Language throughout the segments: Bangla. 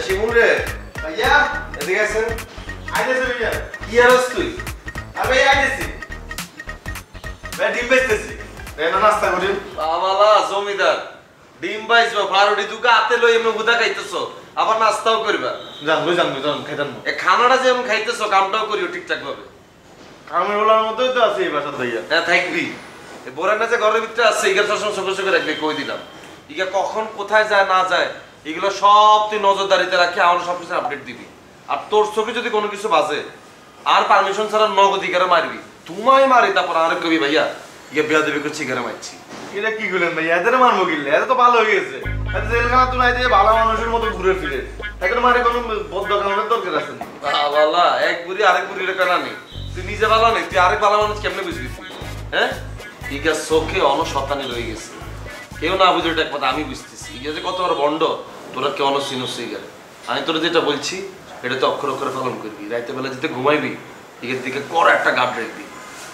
শিমুল রে ভাইয়া এদিকে আসেন। আইতেছে ভাইয়া। কি আরস তুই? আর ভাই আইতেছি। ভাই ডিম বেচতেছি। ভাই নাস্তা করি। বাবালা জমিদার ডিম বাইছবা ফারুডি দুকা হাতে লই এমন গুদা খাইতেছো আবার নাস্তাও করবা। জান খাইতাম না। এ খানাটা যেমন খাইতেছো কামটাও করিও ঠিকঠাক ভাবে। কামের বলার মতোই তো আছে এই বাসা ভাইয়া। হ্যাঁ থাকবি। এ বোরানা যে ঘরের ভিতরে আছে ইগার সবসময় চোখে চোখে রাখবি কই দিলাম। ইগা কখন কোথায় যায় না যায় এগুলো সব তুই নজরদারিতে রাখি আমার সব কিছু আপডেট দিবি। আর তোর চোখে যদি কোনো কিছু বাজে আর পারমিশন ছাড়া নগদ ইগারে মারবি। তোমায় মারি তারপর আর কবি ভাইয়া ইয়ে বিয়া দেবী করছি ইগারে মারছি। এটা কি করলেন ভাইয়া? এদের মারবো কিনলে? এত তো ভালো হয়ে গেছে। এত জেলখানা তো নাই দিয়ে ভালো মানুষের মতো ঘুরে ফিরে। এখন মারে কোনো বদ্ধ কামের দরকার আছে না। বাবালা এক বুড়ি আরেক বুড়ির কেনা নেই। তুই নিজে ভালো নেই তুই আরেক ভালো মানুষ কেমনে বুঝবি তুই? হ্যাঁ ইগা চোখে অনশতানি রয়ে গেছে। কেউ না বুঝে এটা কথা আমি বুঝতেছি। ইগা যে কত বড় বন্ড তোরা কেউ অনসিনস ইগারে। আমি তোরা যেটা বলছি এটা তো অক্ষর অক্ষরে পালন করবি। রাইতে বেলা যেতে ঘুমাইবি ইগের দিকে কর একটা গার্ড রাখবি।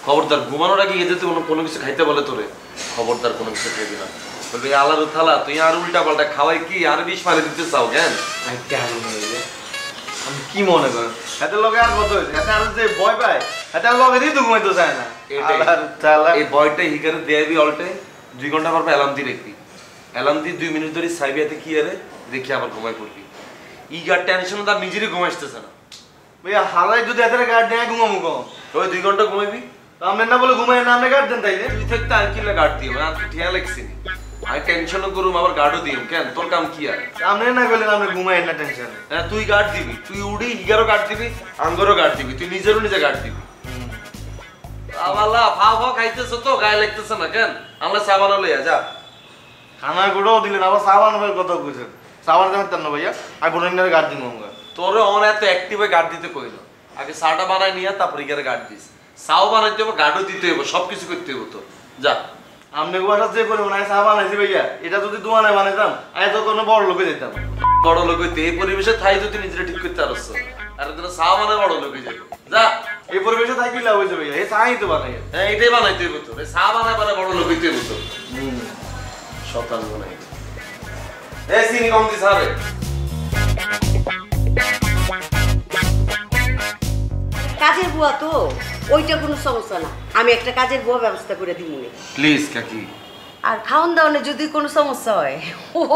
খবরদার ঘুমানোর আগে ইয়ে যেতে কোনো কিছু খাইতে বলে তোরে খবরদার কোনো কিছু খাইবি না। বলবি আলারু থালা তুই আর উল্টা পাল্টা খাওয়াই কি আর বিষ মারি দিতে চাও জ্ঞান? আমি কি মনে করেন এত লগে আর কত হয়েছে? এত আর যে ভয় পায় এত লগে দিয়ে তো ঘুমাইতে চায় না। এই বয়টা হিগারে দেয়াবি অল্টে 2 ঘন্টা পর অ্যালার্ম দিয়ে রাখবি। অ্যালার্ম দিয়ে 2 মিনিট ধরে সাইবিয়াতে কি আরে দেখি আবার ঘুমাই পড়বি। ইগার টেনশন তার নিজেরই ঘুমাইতেছে না। ভাইয়া হারাই যদি এত গার্ড নেয় ঘুমাবো কম। ওই 2 ঘন্টা ঘুমাইবি। আপনি না বলে ঘুমাই না আপনি গার্ড দেন তাইলে? তুই থাকতে আমি কিলা গার্ড দিও না তুই ঠিয়া লাগছি আমি টেনশনও করুম আবার গার্ডও দিও কেন তোর কাম কি আর? আপনি না বললেন আপনি ঘুমাই না টেনশন। হ্যাঁ তুই গার্ড দিবি তুই উড়ি হিগারও গার্ড দিবি আঙ্গরও গার্ড দিবি তুই নিজেরও নিজে গার্ড দিবি। আবালা ফাও ফাও খাইতেছ তো গায়ে লাগতেছে না কেন? আমরা সাবান লইয়া যা। খানা গুঁড়োও দিলেন আবার সাবান ভাই কত বুঝেন? সাবান দেবেন তেন ভাইয়া আর বোনের গার্ড দিন আমরা। তোরে অন এত অ্যাক্টিভে গার্ড দিতে কইল। আগে চাটা বানাই নিয়ে তারপর হিগারে গার্ড দিস। চাও বানাইতে হবে গার্ডও দিতে হবে সবকিছু করতে হবে তো যা। আপনি বাসা যে পরিমাণ চা বানাইছি ভাইয়া এটা যদি দোকানে বানাইতাম আমি তো কোনো বড় লোকে যেতাম। বড় লোক হইতে এই পরিবেশে থাই যদি নিজেরা ঠিক করতে পারছ আর তোরা চা বানায় বড় লোক হয়ে যাবে যা। এই পরিবেশে থাকি লাভ হয়েছে ভাইয়া এই চাই তো বানাই। হ্যাঁ এটাই বানাইতে হইব তো চা বানায় বানায় বড় লোক হইতে হইব তো। শতান বানাই এই চিনি কম দিস হবে। কাজের বুয়া তো ওইটা কোনো সমস্যা না। আমি একটা কাজের বুয়া ব্যবস্থা করে দিব মনে। প্লিজ কাকি। আর খাওন দাওয়ানে যদি কোনো সমস্যা হয়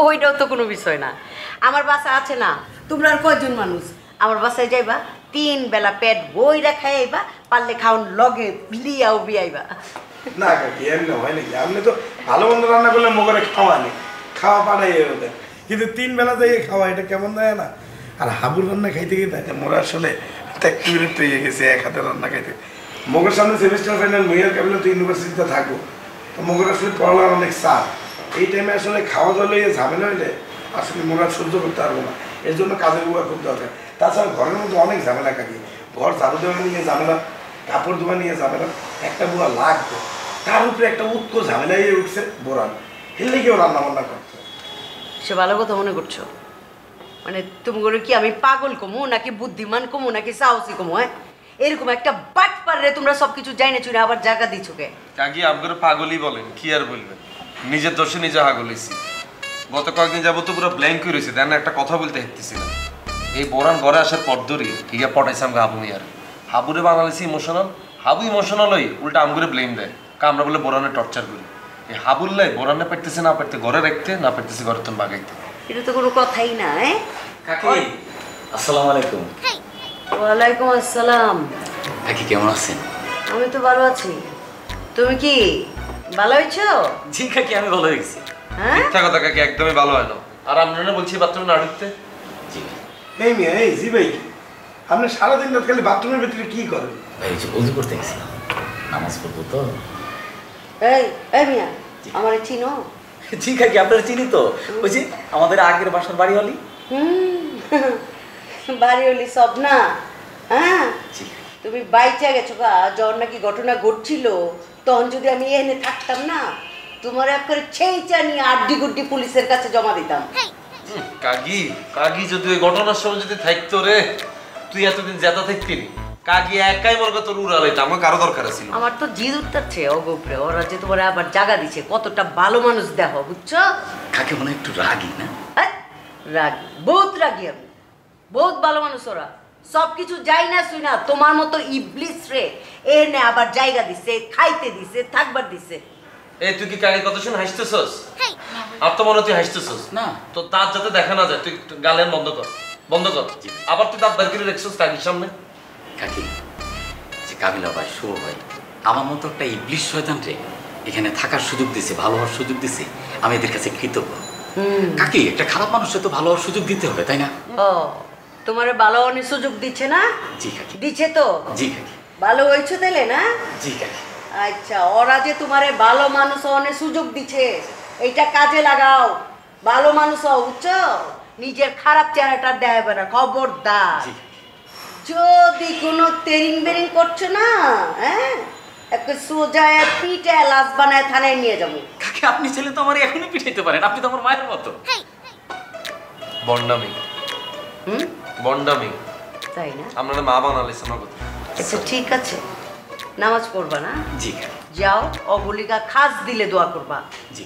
ওইটাও তো কোনো বিষয় না। আমার বাসা আছে না তোমরা আর কয়জন মানুষ আমার বাসায় যাইবা 3 বেলা পেট বইরা খাইবা পারলে খাওন লগে লিয়াও বিয়াইবা। না কাকি এমনি হয় নাকি? আপনি তো ভালো মন্দ রান্না করলে মোগরে খাওয়া নেই খাওয়া পাঠাই ওদের কিন্তু 3 বেলা যাইয়ে খাওয়া এটা কেমন দেয় না? আর হাবুর রান্না খাইতে গিয়ে মোরা আসলে একটু বিরক্ত হয়ে গেছে এক হাতে রান্না খাইতে। মোগের সামনে সেমিস্টার ফাইনাল মেয়ের ক্যাবিনেট ইউনিভার্সিটিতে থাকবো তো মোগের আসলে পড়ার অনেক চাপ। এই টাইমে আসলে খাওয়া দাওয়া লইয়ে ঝামেলা হইলে আসলে মোরা সহ্য করতে পারবো না। এর জন্য কাজের বুয়া খুব দরকার। তাছাড়া ঘরের মধ্যে অনেক ঝামেলা কাকি। ঘর ঝাড়ু দেওয়া নিয়ে ঝামেলা কাপড় ধোয়া নিয়ে ঝামেলা একটা বুয়া লাগতো তার উপরে একটা উৎক ঝামেলা হয়ে উঠছে বোরান হেললে কেউ রান্না বান্না করতো। সে ভালো কথা মনে করছো? মানে তুমি বলো কি আমি পাগল কমু নাকি বুদ্ধিমান কমু নাকি সাহসী কমু? হ্যাঁ এরকম একটা বাট পারলে তোমরা সবকিছু জাইনে চুনে আবার জায়গা দিছো কে? কাকি আপনারা পাগলই বলেন কি আর বলবেন। নিজের দোষে নিজে হাগল হইছি। গত কয়েকদিন যাবো তো পুরো ব্ল্যাঙ্ক হয়ে রয়েছে দেন একটা কথা বলতে হেঁটতেছি না। এই বোরান ঘরে আসার পর ধরে ঠিক আছে পটাইছে আমাকে হাবু মিয়ার। হাবুরে বানালেছি ইমোশনাল হাবু ইমোশনাল হই উল্টা আমগুলো ব্লেম দেয় আমরা বলে বোরানে টর্চার করি। এই হাবুল্লাই বোরানে পারতেছে না পারতে ঘরে রাখতে না পারতেছে ঘরে তুমি বাগাইতে। এটা তো কোনো কথাই না। কাকি আসসালামু আলাইকুম। ওয়ালাইকুম আসসালাম। কাকি কেমন আছেন? আমি তো ভালো আছি। তুমি কি ভালো হয়েছো? জি কাকি আমি ভালো হয়ে গেছি। হ্যাঁ মিথ্যা কথা কাকি একদমই ভালো হয় না। আর আপনারা বলছি বাথরুমে না ঢুকতে। জি এই মিয়া এই জি ভাই আপনি সারাদিন রাত খালি বাথরুমের ভিতরে কি করেন? ভাই ওযু করতে গেছিলাম নামাজ পড়বো তো। এই এই মিয়া আমারে চিনো? জি কাকি আপনারা চিনি তো ওই যে আমাদের আগের বাসার বাড়ি হলি। বাড়ি হলি সব না। হ্যাঁ জি তুমি বাইচা গেছো গা যখন নাকি ঘটনা ঘটছিল তখন যদি আমি এনে থাকতাম না তোমার একবারে ছেইচা নিয়ে আড্ডি গুড্ডি পুলিশের কাছে জমা দিতাম। কাকি কাকি যদি ওই ঘটনার সময় যদি থাকতো রে তুই এতদিন জেতা থাকতি কাকি একাই বলবে তোর উড়ালাইতে আমার কারো দরকার ছিল। আমার তো জিদ উঠতেছে অগোপরে ওরা যে তোমার আবার জায়গা দিছে কতটা ভালো মানুষ দেখো বুঝছো? কাকি মনে একটু রাগী না? রাগি বহুত রাগি আমি। বহুত ভালো মানুষ ওরা, সব কিছু যাই না শুই না তোমার মতো ইবলিস রে এনে আবার জায়গা দিছে, খাইতে দিছে, থাকবার দিছে। এই তুই কি কাকে কথা শুনে হাসতেছস? আর তো মনে তুই হাসতেছস না। তো দাঁত যাতে দেখা না যায়, তুই গালের বন্ধ কর, বন্ধ কর। আবার তুই দাঁত বের করে দেখছস কাকির সামনে। কাকি, যে কাবিলা ভাই, শুভ ভাই, আমার মতো একটা ইবলিশ শয়তান রে এখানে থাকার সুযোগ দিছে, ভালো হওয়ার সুযোগ দিছে, আমি এদের কাছে কৃতজ্ঞ। কাকি, একটা খারাপ মানুষের তো ভালো হওয়ার সুযোগ দিতে হবে, তাই না? ও তোমারে ভালো অনেক সুযোগ দিচ্ছে না? জি কাকি। দিচ্ছে তো? জি কাকি। ভালো হয়েছে তাইলে না? জি কাকি। আচ্ছা, ওরা যে তোমারে ভালো মানুষ অনেক সুযোগ দিচ্ছে, এইটা কাজে লাগাও, ভালো মানুষ হও, বুঝছো? নিজের খারাপ চেহারাটা দেখাবে না, খবরদার। যদি কোনো তেরিং বেরিং করছো না, হ্যাঁ, একটা সোজা পিঠে লাশ বানায় থানায় নিয়ে যাবো। কাকি, আপনি ছেলে তো আমার এখনই পিঠাইতে পারেন, আপনি তো আমার মায়ের মতো। বন্ডামি, বন্ডামি, তাই না? আমরা মা বানালিস আমার কথা। আচ্ছা ঠিক আছে, নামাজ পড়বা না? জি কাকি। যাও, অবলিকা খাস দিলে দোয়া করবা। জি।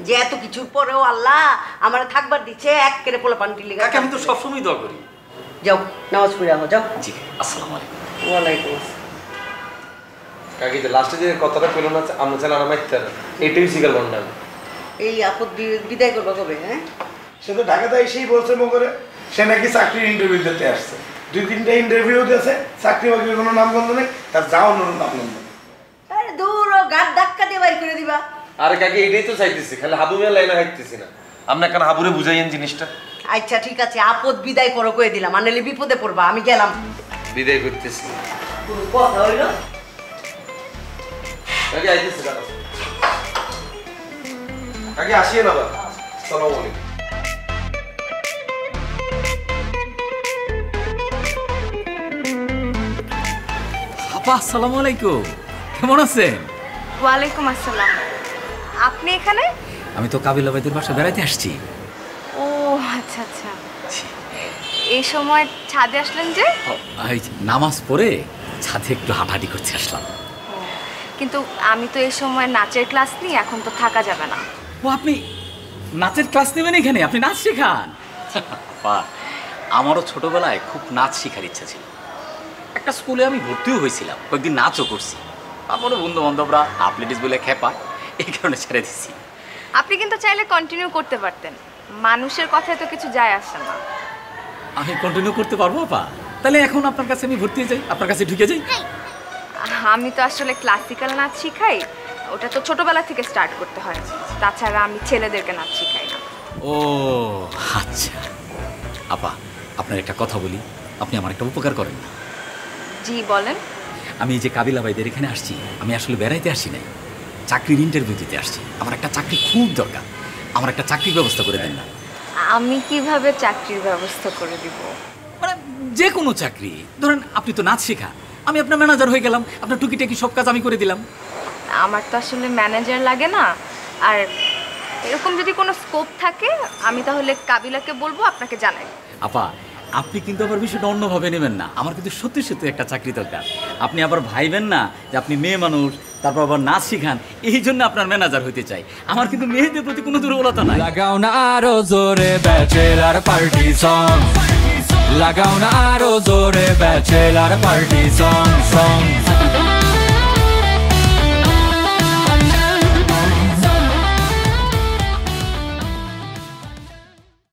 যে এত কিছুর পরেও আল্লাহ আমার থাকবার দিচ্ছে, এক কেড়ে পোলা পান্টি লিগা। কাকি, আমি তো সবসময় দোয়া করি। যাও, নামাজ পড়ে আহো, যাও। জি, আসসালামু আলাইকুম। ওয়ালাইকুম আসসালাম। কাকি যে লাস্টে যে কথাটা পেল না, আমরা চাই না মাইতে না, এইটাই শিকার বন্ডামি। এই আপদ বিদায় করবা কবে? হ্যাঁ, সে তো ঢাকাতে এসেই বলছে মগরে সে নাকি চাকরির ইন্টারভিউ দিতে আসছে। 2-3টা ইন্টারভিউ দিয়েছে, চাকরি বাকরির কোনো নামগন্ধ নেই, তার যাওয়ার নামগন্ধ নেই। আরে দূর, ও গাড় ধাক্কা দিয়ে বাড়ি করে দিবা। আরে কাকি, এটাই তো চাইতেছি, খালি হাবু মেয়ে লাইনে হাঁটতেছি না। আপনি কেন হাবুরে বুঝাইয়েন জিনিসটা? আচ্ছা ঠিক আছে, আপদ বিদায় করো কয়ে দিলাম, আনলে বিপদে পড়বা। আমি গেলাম। বিদায় করতেছি। কোনো কথা হইলো? কাকি আইতেছি, দাঁড়াও। কাকি আসিয়ে না, আসসালামু আলাইকুম। আপা, আসসালামু আলাইকুম, কেমন আছেন? ওয়ালাইকুম আসসালাম। আপনি এখানে? আমি তো কাবিলা ভাইদের বাসা বেড়াইতে আসছি। ও আচ্ছা আচ্ছা, এই সময় ছাদে আসলেন যে? এই যে নামাজ পড়ে ছাদে একটু হাঁটাহাঁটি করতে আসলাম। কিন্তু আমি তো এই সময় নাচের ক্লাস নিই, এখন তো থাকা যাবে না। ও, আপনি নাচের ক্লাস নেবেন এখানে? আপনি নাচ শেখান? আপা, আমারও ছোটবেলায় খুব নাচ শেখার ইচ্ছা ছিল। একটা স্কুলে আমি ভর্তিও হয়েছিলাম, কয়েকদিন নাচও করছি। তারপরে বন্ধু বান্ধবরা আপলেটিস বলে খেপা, এই কারণে ছেড়ে দিচ্ছি। আপনি কিন্তু চাইলে কন্টিনিউ করতে পারতেন, মানুষের কথায় তো কিছু যায় আসে না। আমি কন্টিনিউ করতে পারবো আপা? তাহলে এখন আপনার কাছে আমি ভর্তি হয়ে যাই, আপনার কাছে ঢুকে যাই। আমি তো আসলে ক্লাসিক্যাল নাচ শিখাই, ওটা তো ছোটবেলা থেকে স্টার্ট করতে হয়। তাছাড়া আমি ছেলেদেরকে নাচ শিখাই না। ও আচ্ছা আপা, আপনার একটা কথা বলি, আপনি আমার একটা উপকার করেন না? জি বলেন। আমি এই যে কাবিলা ভাইদের এখানে আসছি, আমি আসলে বেড়াইতে আসি নাই, চাকরির ইন্টারভিউ দিতে আসছি। আমার একটা চাকরি খুব দরকার, আমার একটা চাকরির ব্যবস্থা করে দেন না? আমি কিভাবে চাকরির ব্যবস্থা করে দিব? মানে যে কোনো চাকরি, ধরেন আপনি তো নাচ শেখা, আমি আপনার ম্যানেজার হয়ে গেলাম, আপনার টুকিটাকি সব কাজ আমি করে দিলাম। আমার তো আসলে ম্যানেজার লাগে না, আর এরকম যদি কোনো স্কোপ থাকে আমি তাহলে কাবিলাকে বলবো, আপনাকে জানাই। আপা, আপনি কিন্তু আবার বিষয়টা অন্যভাবে নেবেন না, আমার কিন্তু সত্যি সত্যি একটা চাকরি দরকার। আপনি আবার ভাইবেন না যে আপনি মেয়ে মানুষ, তারপর আবার নাচ শিখান, এই জন্য আপনার ম্যানেজার হইতে চাই। আমার কিন্তু মেয়েদের প্রতি কোনো দুর্বলতা নাই। লাগাও না আরো জোরে ব্যাচেলার পার্টি সং, লাগাও না আরো জোরে ব্যাচেলার পার্টি সং।